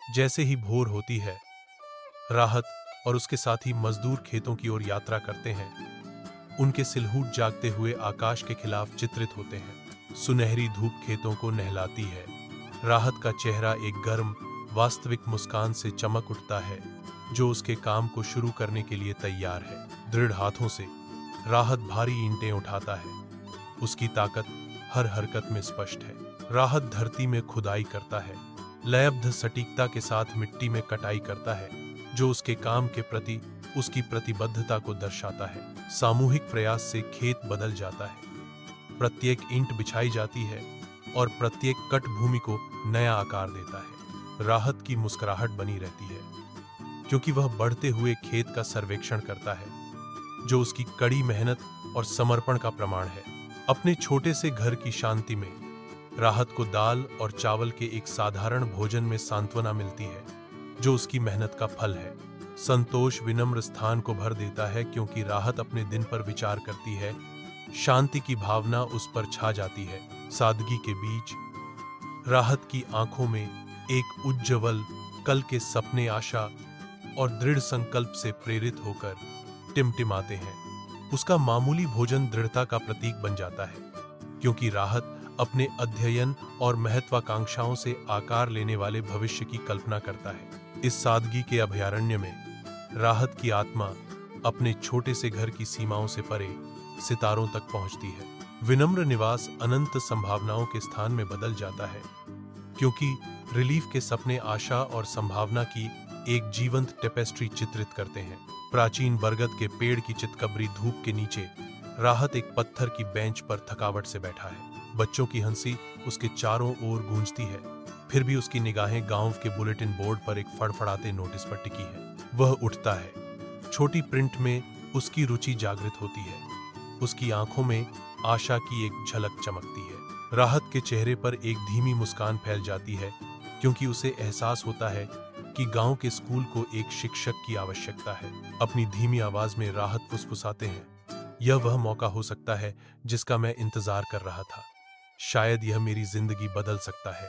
जैसे ही भोर होती है, राहत और उसके साथी मजदूर खेतों की ओर यात्रा करते हैं। उनके सिलहूट जागते हुए आकाश के खिलाफ चित्रित होते हैं। सुनहरी धूप खेतों को नहलाती है। राहत का चेहरा एक गर्म, वास्तविक मुस्कान से चमक उठता है, जो उसके काम को शुरू करने के लिए तैयार है। दृढ़ हाथों से राहत भारी ईंटें उठाता है। उसकी ताकत हर हरकत में स्पष्ट है। राहत धरती में खुदाई करता है, लयबद्ध सटीकता के साथ मिट्टी में कटाई करता है, जो उसके काम के प्रति उसकी प्रतिबद्धता को दर्शाता है। सामूहिक प्रयास से खेत बदल जाता है। प्रत्येक ईंट बिछाई जाती है और प्रत्येक कट भूमि को नया आकार देता है। राहत की मुस्कुराहट बनी रहती है, क्योंकि वह बढ़ते हुए खेत का सर्वेक्षण करता है, जो उसकी कड़ी मेहनत और समर्पण का प्रमाण है। अपने छोटे से घर की शांति में राहत को दाल और चावल के एक साधारण भोजन में सांत्वना मिलती है, जो उसकी मेहनत का फल है। संतोष विनम्र स्थान को भर देता है, क्योंकि राहत अपने दिन पर विचार करती है। शांति की भावना उस पर छा जाती है। सादगी के बीच राहत की आंखों में एक उज्ज्वल कल के सपने आशा और दृढ़ संकल्प से प्रेरित होकर टिमटिमाते हैं। उसका मामूली भोजन दृढ़ता का प्रतीक बन जाता है, क्योंकि राहत अपने अध्ययन और महत्वाकांक्षाओं से आकार लेने वाले भविष्य की कल्पना करता है। इस सादगी के अभयारण्य में राहत की आत्मा अपने छोटे से घर की सीमाओं से परे सितारों तक पहुंचती है। विनम्र निवास अनंत संभावनाओं के स्थान में बदल जाता है, क्योंकि रिलीफ के सपने आशा और संभावना की एक जीवंत टेपेस्ट्री चित्रित करते हैं। प्राचीन बरगद के पेड़ की चितकबरी धूप के नीचे राहत एक पत्थर की बेंच पर थकावट से बैठा है। बच्चों की हंसी उसके चारों ओर गूंजती है, फिर भी उसकी निगाहें गांव के बुलेटिन बोर्ड पर एक फड़फड़ाते नोटिस पर टिकी है। वह उठता है। छोटी प्रिंट में उसकी रुचि जागृत होती है। उसकी आंखों में आशा की एक झलक चमकती है। राहत के चेहरे पर एक धीमी मुस्कान फैल जाती है, क्योंकि उसे एहसास होता है कि गांव के स्कूल को एक शिक्षक की आवश्यकता है। अपनी धीमी आवाज में राहत फुसफुसाते हैं, यह वह मौका हो सकता है जिसका मैं इंतजार कर रहा था। शायद यह मेरी जिंदगी बदल सकता है।